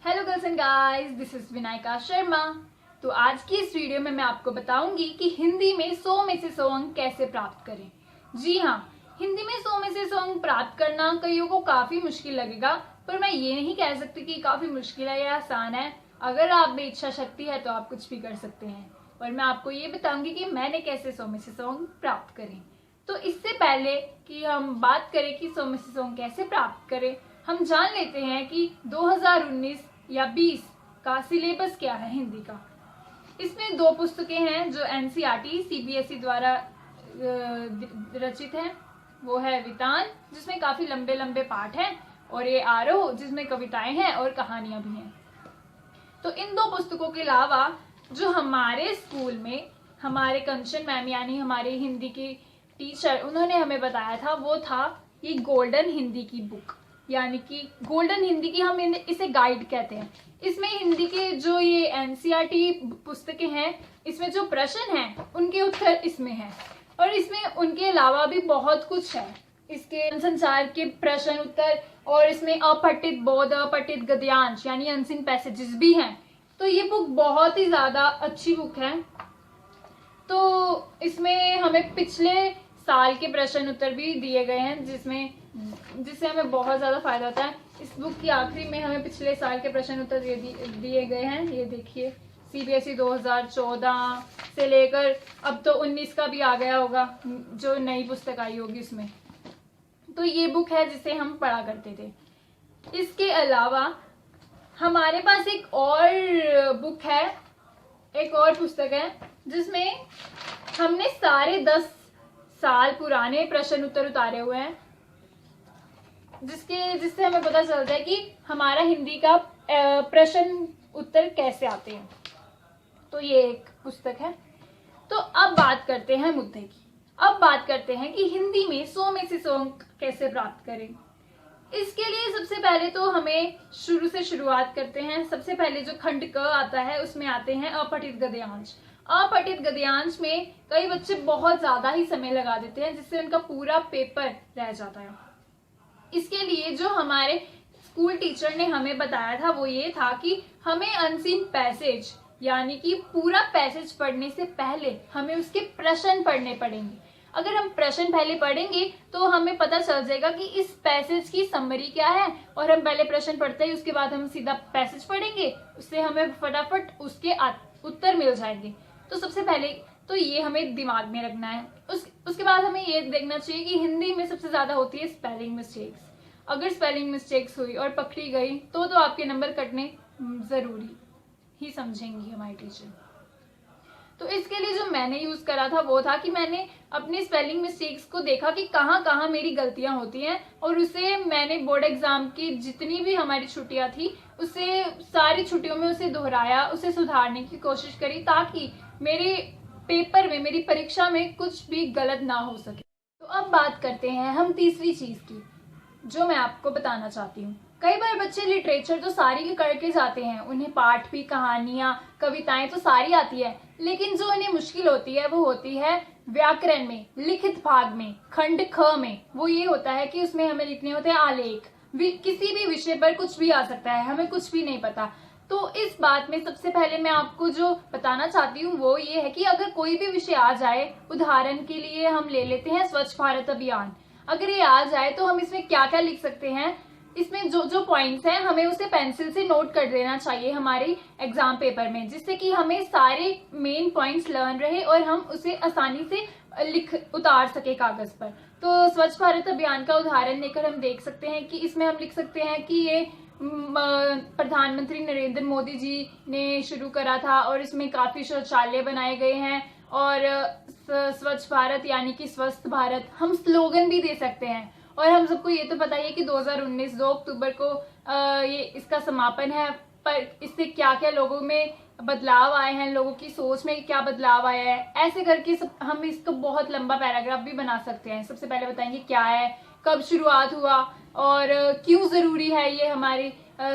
Hello girls and guys, this is Vinayaka Sharma. तो आज की इस वीडियो में मैं आपको बताऊंगी कि हिंदी में 100 में से 100 अंक कैसे प्राप्त करें। जी हाँ, हिंदी में 100 में से 100 अंक प्राप्त करना कईयों को काफी मुश्किल लगेगा, पर मैं ये नहीं कह सकती कि काफी मुश्किल है या आसान है। अगर आप में इच्छा शक्ति है तो आप कुछ भी कर सकते हैं, और मैं आपको ये बताऊंगी कि मैंने कैसे 100 में से 100 अंक प्राप्त करें। तो इससे पहले कि हम बात करें कि 100 में से 100 अंक कैसे प्राप्त करें, हम जान लेते हैं कि 2019 या 20 का सिलेबस क्या है हिंदी का। इसमें दो पुस्तकें हैं जो एनसीईआरटी सीबीएसई द्वारा रचित हैं। वो है वितान, जिसमें काफी लंबे लंबे पाठ हैं, और ये आरोह, जिसमें कविताएं हैं और कहानियां भी हैं। तो इन दो पुस्तकों के अलावा जो हमारे स्कूल में हमारे कंचन मैम यानी हमारे हिंदी की टीचर, उन्होंने हमें बताया था, वो था ये गोल्डन हिंदी की बुक, यानी कि गोल्डन हिंदी की हम इसे गाइड कहते हैं। इसमें हिंदी के जो ये एनसीईआरटी पुस्तकें हैं, इसमें जो प्रश्न हैं उनके उत्तर इसमें हैं, और इसमें उनके अलावा भी बहुत कुछ है। इसके संसार के प्रश्न उत्तर, और इसमें अपठित बोध, अपठित गद्यांश यानी अनसीन पैसेजेस भी हैं। तो ये बुक बहुत ही ज्यादा अच्छी बुक है। तो इसमें हमें पिछले साल के प्रश्न उत्तर भी दिए गए हैं, जिससे हमें बहुत ज्यादा फायदा होता है। इस बुक की आखिरी में हमें पिछले साल के प्रश्न उत्तर दिए गए हैं। ये देखिए, सीबीएसई 2014 से लेकर अब तो 19 का भी आ गया होगा, जो नई पुस्तक आई होगी उसमें। तो ये बुक है जिसे हम पढ़ा करते थे। इसके अलावा हमारे पास एक और बुक है, एक और पुस्तक है, जिसमें हमने सारे 10 साल पुराने प्रश्न उत्तर उतारे हुए हैं, जिससे हमें पता चलता है कि हमारा हिंदी का प्रश्न उत्तर कैसे आते हैं। तो ये एक पुस्तक है। तो अब बात करते हैं मुद्दे की। अब बात करते हैं कि हिंदी में 100 में से 100 अंक कैसे प्राप्त करें। इसके लिए सबसे पहले तो हमें शुरू से शुरुआत करते हैं। सबसे पहले जो खंड क आता है, उसमें आते हैं अपठित गद्यांश। अपठित गद्यांश में कई बच्चे बहुत ज्यादा ही समय लगा देते हैं, जिससे उनका पूरा पेपर रह जाता है। इसके लिए जो हमारे स्कूल टीचर ने हमें बताया था, वो ये था कि हमें अनसीन पैसेज यानी कि पूरा पैसेज पढ़ने से पहले हमें उसके प्रश्न पढ़ने पड़ेंगे। अगर हम प्रश्न पहले पढ़ेंगे तो हमें पता चल जाएगा कि इस पैसेज की समरी क्या है, और हम पहले प्रश्न पढ़ते ही उसके बाद हम सीधा पैसेज पढ़ेंगे, उससे हमें फटाफट उसके उत्तर मिल जाएंगे। तो सबसे पहले तो ये हमें दिमाग में रखना है। उसके बाद हमें ये देखना चाहिए कि हिंदी में सबसे ज्यादा होती है स्पेलिंग मिस्टेक्स। अगर स्पेलिंग मिस्टेक्स हुई और पकड़ी गई तो आपके नंबर कटने जरूरी ही समझेंगी हमारी टीचर। तो इसके लिए जो मैंने यूज करा था वो था कि मैंने अपनी स्पेलिंग मिस्टेक्स को देखा कि कहाँ कहाँ मेरी गलतियां होती हैं, और उसे मैंने बोर्ड एग्जाम की जितनी भी हमारी छुट्टियां थी, उसे सारी छुट्टियों में उसे दोहराया, उसे सुधारने की कोशिश करी, ताकि मेरे पेपर में, मेरी परीक्षा में कुछ भी गलत ना हो सके। तो अब बात करते हैं हम तीसरी चीज की, जो मैं आपको बताना चाहती हूँ। कई बार बच्चे लिटरेचर तो सारी करके जाते हैं, उन्हें पाठ भी, कहानियां, कविताएं तो सारी आती है, लेकिन जो उन्हें मुश्किल होती है वो होती है व्याकरण में, लिखित भाग में, खंड ख में। वो ये होता है कि उसमें हमें लिखने होते हैं आलेख। किसी भी विषय पर कुछ भी आ सकता है, हमें कुछ भी नहीं पता। तो इस बात में सबसे पहले मैं आपको जो बताना चाहती हूँ वो ये है कि अगर कोई भी विषय आ जाए, उदाहरण के लिए हम ले लेते हैं स्वच्छ भारत अभियान। अगर ये आ जाए तो हम इसमें क्या क्या लिख सकते हैं, इसमें जो जो पॉइंट्स हैं हमें उसे पेंसिल से नोट कर देना चाहिए हमारे एग्जाम पेपर में, जिससे कि हमें सारे मेन पॉइंट्स लर्न रहे और हम उसे आसानी से उतार सके कागज पर। तो स्वच्छ भारत अभियान का उदाहरण लेकर हम देख सकते हैं कि इसमें हम लिख सकते हैं कि ये प्रधानमंत्री नरेंद्र मोदी जी ने शुरू करा था, और इसमें काफी शौचालय बनाए गए हैं, और स्वच्छ भारत यानी कि स्वस्थ भारत। हम स्लोगन भी दे सकते हैं, और हम सबको ये तो पता ही है कि 2019 2 अक्टूबर को ये इसका समापन है, पर इससे क्या क्या लोगों में बदलाव आए हैं, लोगों की सोच में क्या बदलाव आया है, ऐसे करके हम इसको बहुत लंबा पैराग्राफ भी बना सकते हैं। सबसे पहले बताएंगे क्या है, कब शुरुआत हुआ, और क्यों जरूरी है ये हमारे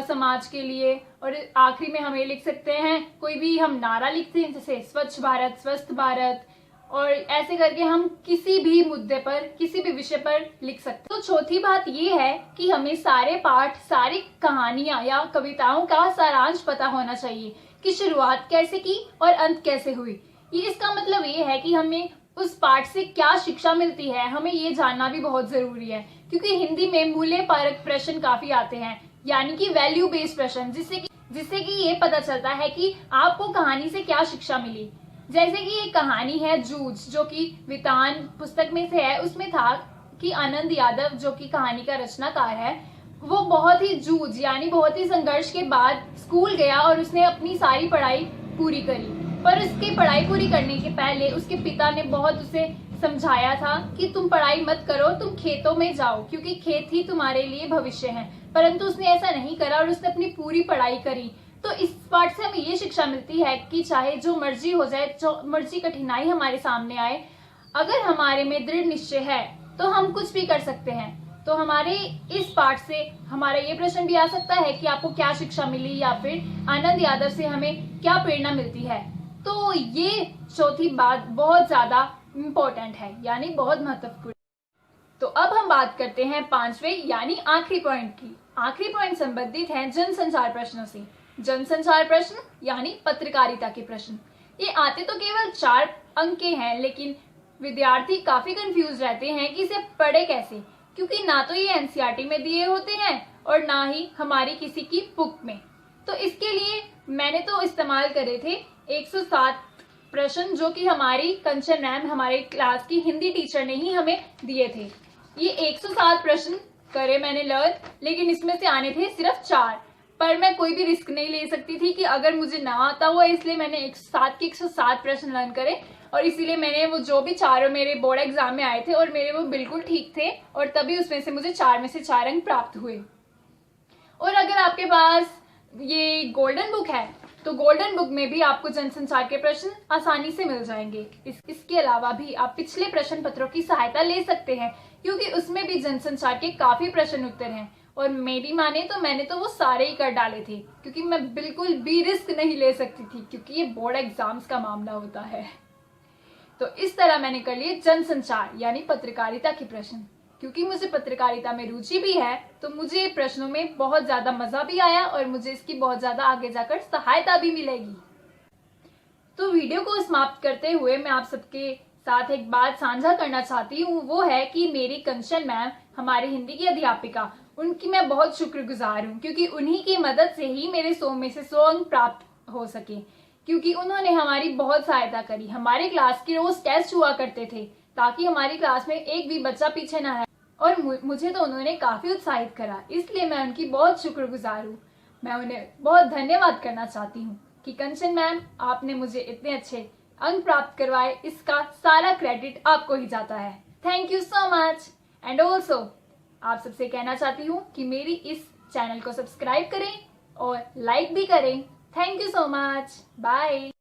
समाज के लिए, और आखिरी में हम ये लिख सकते हैं, कोई भी हम नारा लिखते हैं जैसे स्वच्छ भारत, स्वस्थ भारत, और ऐसे करके हम किसी भी मुद्दे पर, किसी भी विषय पर लिख सकते हैं। तो चौथी बात ये है कि हमें सारे पाठ, सारी कहानियां या कविताओं का सारांश पता होना चाहिए कि शुरुआत कैसे की और अंत कैसे हुई। ये इसका मतलब ये है कि हमें उस पाठ से क्या शिक्षा मिलती है, हमें ये जानना भी बहुत जरूरी है, क्योंकि हिंदी में मूल्य परक प्रश्न काफी आते हैं, यानी कि वैल्यू बेस्ड प्रश्न, जिससे कि ये पता चलता है कि आपको कहानी से क्या शिक्षा मिली। जैसे कि एक कहानी है जूझ, जो कि वितान पुस्तक में से है। उसमें था कि आनंद यादव, जो कि कहानी का रचनाकार है, वो बहुत ही जूझ यानी बहुत ही संघर्ष के बाद स्कूल गया और उसने अपनी सारी पढ़ाई पूरी करी। पर उसकी पढ़ाई पूरी करने के पहले उसके पिता ने बहुत उसे समझाया था कि तुम पढ़ाई मत करो, तुम खेतों में जाओ, क्योंकि खेत ही तुम्हारे लिए भविष्य है। परंतु उसने ऐसा नहीं करा और उसने अपनी पूरी पढ़ाई करी। तो इस पाठ से हमें ये शिक्षा मिलती है कि चाहे जो मर्जी हो जाए, जो मर्जी कठिनाई हमारे सामने आए, अगर हमारे में दृढ़ निश्चय है तो हम कुछ भी कर सकते हैं। तो हमारे इस पाठ से हमारा ये प्रश्न भी आ सकता है कि आपको क्या शिक्षा मिली, या फिर आनंद यादव से हमें क्या प्रेरणा मिलती है। तो ये चौथी बात बहुत ज्यादा इम्पोर्टेंट है, यानी बहुत महत्वपूर्ण। तो अब हम बात करते हैं पांचवें यानी आखिरी पॉइंट की। आखिरी पॉइंट संबंधित है जनसंचार प्रश्नों से। जनसंचार प्रश्न यानी पत्रकारिता के प्रश्न। ये आते तो केवल 4 अंक के हैं, लेकिन विद्यार्थी काफी कंफ्यूज रहते हैं कि इसे पढ़े कैसे, क्योंकि ना तो ये एनसीईआरटी में दिए होते हैं और ना ही हमारी किसी की बुक में। तो इसके लिए मैंने तो इस्तेमाल करे थे 107 प्रश्न, जो कि हमारी कंचन मैम, हमारे क्लास की हिंदी टीचर ने ही हमें दिए थे। ये 107 प्रश्न करे मैंने लर्न, लेकिन इसमें से आने थे सिर्फ 4। पर मैं कोई भी रिस्क नहीं ले सकती थी कि अगर मुझे ना आता हुआ, इसलिए मैंने 107 के 107 प्रश्न लर्न करे। और इसीलिए मैंने वो जो भी 4 मेरे बोर्ड एग्जाम में आए थे और मेरे वो बिल्कुल ठीक थे, और तभी उसमें से मुझे 4 में से 4 अंक प्राप्त हुए। और अगर आपके पास ये गोल्डन बुक है तो गोल्डन बुक में भी आपको जनसंचार के प्रश्न आसानी से मिल जाएंगे। इसके अलावा भी आप पिछले प्रश्न पत्रों की सहायता ले सकते हैं, क्योंकि उसमें भी जनसंचार के काफी प्रश्न उत्तर हैं। और मेरी माने तो मैंने तो वो सारे ही कर डाले थे, क्योंकि मैं बिल्कुल भी रिस्क नहीं ले सकती थी, क्योंकि ये बोर्ड एग्जाम्स का मामला होता है। तो इस तरह मैंने कर लिए जनसंचार यानी पत्रकारिता के प्रश्न। क्योंकि मुझे पत्रकारिता में रुचि भी है, तो मुझे प्रश्नों में बहुत ज्यादा मजा भी आया और मुझे इसकी बहुत ज्यादा आगे जाकर सहायता भी मिलेगी। तो वीडियो को समाप्त करते हुए मैं आप सबके साथ एक बात साझा करना चाहती हूँ, वो है कि मेरी कंचन मैम, हमारी हिंदी की अध्यापिका, उनकी मैं बहुत शुक्रगुजार हूँ, क्योंकि उन्हीं की मदद से ही मेरे 100 में से 100 अंक प्राप्त हो सके। क्योंकि उन्होंने हमारी बहुत सहायता करी। हमारे क्लास के रोज टेस्ट हुआ करते थे, ताकि हमारी क्लास में एक भी बच्चा पीछे ना रहे, और मुझे तो उन्होंने काफी उत्साहित करा, इसलिए मैं उनकी बहुत शुक्रगुजार हूँ। मैं उन्हें बहुत धन्यवाद करना चाहती हूँ कि कंचन मैम, आपने मुझे इतने अच्छे अंक प्राप्त करवाए, इसका सारा क्रेडिट आपको ही जाता है। Thank you so much. And also आप सबसे कहना चाहती हूँ कि मेरी इस चैनल को सब्सक्राइब करें और लाइक भी करें। Thank you so much. Bye.